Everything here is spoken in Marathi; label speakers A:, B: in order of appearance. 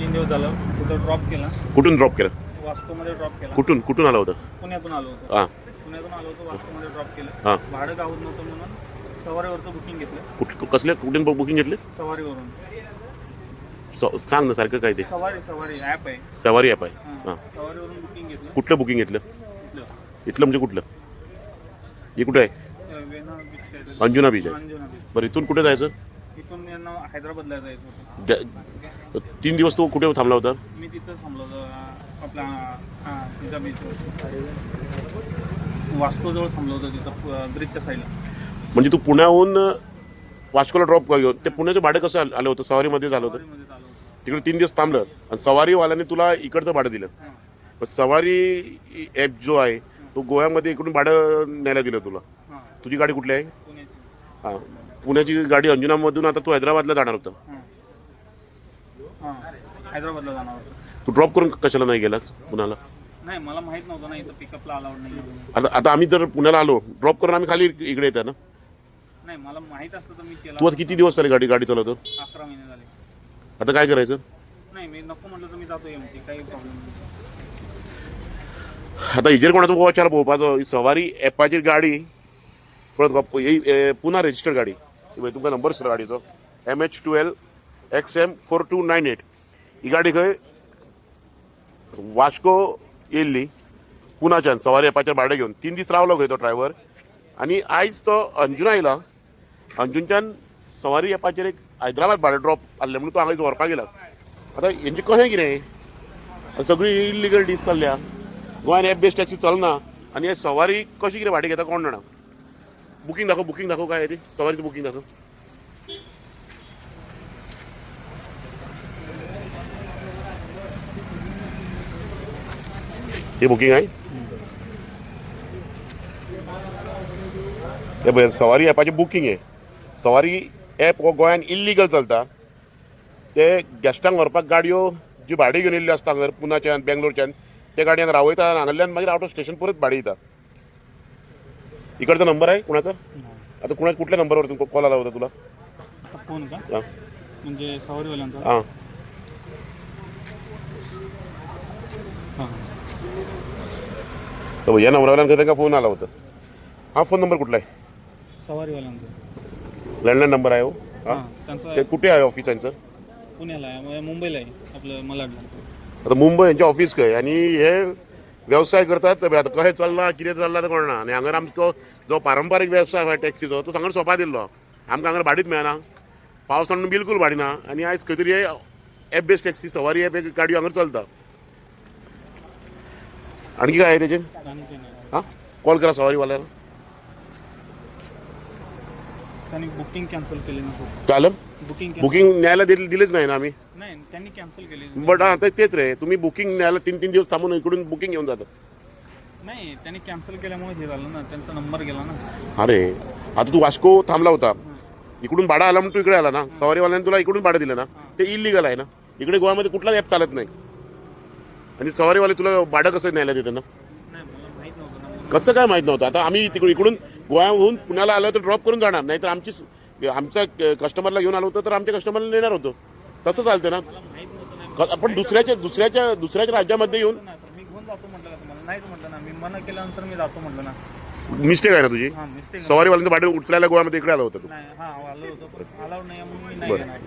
A: 3 दिवस झालं तिथं ड्रॉप केला.
B: कुठून ड्रॉप केलं?
A: वास्कोमध्ये ड्रॉप केला.
B: कुठून आलं होतं?
A: पुण्यातून आलो होतो.
B: हां
A: पुण्यातून आलो होतो, वास्कोमध्ये ड्रॉप केलं.
B: हां.
A: भाडं गावत नव्हतं म्हणून सवारीवरचं बुकिंग घेतलं.
B: कसले कुठून बुकिंग घेतले?
A: सवारीवरून.
B: सांग ना सारखं काय ते.
A: सवारी ॲप आहे.
B: सवारी ॲप आहे. हां.
A: सवारीवरून बुकिंग घेतलं.
B: कुठलं बुकिंग घेतलं?
A: इथलं.
B: इथलं म्हणजे कुठलं? हे कुठं आहे?
A: वेना बीच काहीतरी.
B: अंजुना बीच आहे.
A: अंजुना बीच.
B: बरं इथून कुठे जायचं?
A: इथून यांना हैदराबादला जायचं होतं.
B: 3 दिवस तो कुठे थांबला होता?
A: मी तिथं थांबलो होतो आपला तुझ्या बीचवर. वास्कोजवळ थांबलो होतो तिथं ब्रिजच्या साईडला.
B: म्हणजे तू पुण्याहून वास्कोला ड्रॉप घेऊन ते पुण्याचं भाडं कसं आलं होतं? सवारीमध्ये झालं होतं.
A: सवारीमध्ये आलो होतो.
B: तिकडे 3 दिवस थांबलं आणि सवारीवाल्याने तुला इकडचं भाडं दिलं.
A: हां.
B: पण सवारी ॲप जो आहे तो गोव्यामध्ये इकडून भाडं न्यायला दिलं तुला.
A: हां.
B: तुझी गाडी कुठली आहे?
A: पुण्याची.
B: हां पुण्याची गाडी अंजुनामधून आता तू हैदराबादला जाणार होता.
A: हां. हैदराबादला जाणार होतो.
B: तू ड्रॉप करून कशाला नाही गेलास पुण्याला?
A: नाही मला माहित नव्हतं ना इथं पिकअपला अलाउड नाही.
B: आता आम्ही जर पुण्याला आलो ड्रॉप करून आम्ही खाली इकडे येतो ना.
A: नाही मला माहित असतं तर मी केला.
B: तू आता किती दिवस झाले गाडी चालवतो?
A: 11 महिने झाले.
B: आता काय करायचं?
A: नाही मी नको म्हटलं तर मी जातो एमटी, काही प्रॉब्लेम नाही.
B: आता हिजेर कोणाचा गोवाचार भोवपाचो सवारी ॲपाची गाडी परत पुन्हा रजिस्टर्ड गाडी तुमका नंबर सुद्धा गाडीचो MH12 XM 4298 ही गाडी खंय वास्को येयल्ली पुण्याच्यान सवारी ॲपाचेर भाडें घेवन 3 दीस रावलो खंय तो ड्रायव्हर आनी आयज तो अंजुना आयला. अंजुनच्यान सवारी ॲपाचेर एक हैदराबाद भाडें ड्रॉप आसलें म्हणून तो हांगा व्हरपाक गेला. आतां हेंचें कशें कितें सगळी इल्लिगल डीस चल्ल्या. गोंयान ॲप बेस्ड टॅक्सी चलना आनी हे सवारी कशी कितें भाडें घेता कोण जाणा. बुकींग दाखव काय रे सवारीचं बुकींग दाखव. हे बुकिंग आहे. हे पळय सवारी ॲपाचें बुकींग आहे. सवारी ॲप हो गोंयान इल्लिगल चलता. ते गेस्टांक व्हरपाक गाडयो जी भाडी घेवन येयल्ल्यो आसता हांगर पुण्याच्यान बेंगलोरच्यान त्या गाडयांक रावयता हांगांतल्यान मागीर आउट ऑफ स्टेशन परत भाडी येता. इकडचा नंबर आहे कुणाचा? आता कुठल्या नंबरवर कॉल आला होता तुला?
A: आता फोन का?
B: हां
A: म्हणजे सवारीवाल्यांचा?
B: हां तर या नंबरवाल्यांचा त्यांना फोन आला होता. हा फोन नंबर कुठला आहे?
A: सवारीवाल्यांचा
B: लँडलाईन नंबर आहे हो. हां
A: त्यांचा
B: ते कुठे आहे ऑफिस यांचं?
A: पुण्याला आहे, मुंबईला आहे आपलं मलाडला.
B: आता मुंबई यांचे ऑफिस खंय आणि हे व्यवसाय करतात. आता कशें चल्ला कितें चल्ला तें कळना. आनी हांगर आमचो जो पारंपारीक व्यवसाय आसा टॅक्सीचो तो हांगर सोंपा दिल्लो. आमकां हांगर भाडीच मेळना. पावसान बिलकूल भाडी ना आनी आयज खंय तरी ॲप बेस्ड टॅक्सी सवारी ॲप गाडयो हांगर चलता. आणखी काय आहे तेजें? हां कॉल करा सवारीवाल्याला.
A: त्यांनी बुकिंग कॅन्सल केली ना.
B: कालं
A: बुकिंग
B: बुकिंग न्यायला दिलेच नाही ना आम्ही.
A: नाही त्यांनी कॅन्सल केली.
B: बट हां तेच रे तुम्ही बुकिंग न्यायला 3 दिवस थांबून इकडून बुकिंग घेऊन जातात.
A: नाही त्यांनी कॅन्सल केल्यामुळे हे झालं ना, त्यांचा नंबर गेला ना.
B: अरे आता तू वास्को थांबला होता इकडून भाडं आला म्हणून तू इकडे आला ना. सवारीवाल्याने तुला इकडून भाडं दिलं ना ते इलिगल आहे ना. इकडे गोव्यामध्ये कुठलाच ॲप चालत नाही आणि सवारीवाले तुला भाडं कसं न्यायला देतं ना?
A: नाही मला माहित नव्हतं ना.
B: कसं काय माहीत नव्हतं? आता आम्ही इकडून गोव्याहून पुण्याला आलो तर ड्रॉप करून जाणार नाही तर आमच्या कस्टमरला घेऊन आलो होतं तर आमच्या कस्टमरला नेणार होतो. तसं चालतं ना.
A: मला माहित नव्हतं ना.
B: आपण दुसऱ्याच्या राज्यामध्ये येऊन
A: मी घेऊन जातो म्हटलं का तुम्हाला? नाहीच म्हटलं ना. मी मना केल्यानंतर मी जातो म्हटलं ना.
B: मिस्टेक आहे ना तुझी.
A: हां मिस्टेक.
B: सवारीवाल्यांचं भाडं उचलायला गोव्यामध्ये इकडे आलं होतं तू.
A: नाही हां आलो होतो पण अलाउड नाही म्हणून मी नाही घेणार.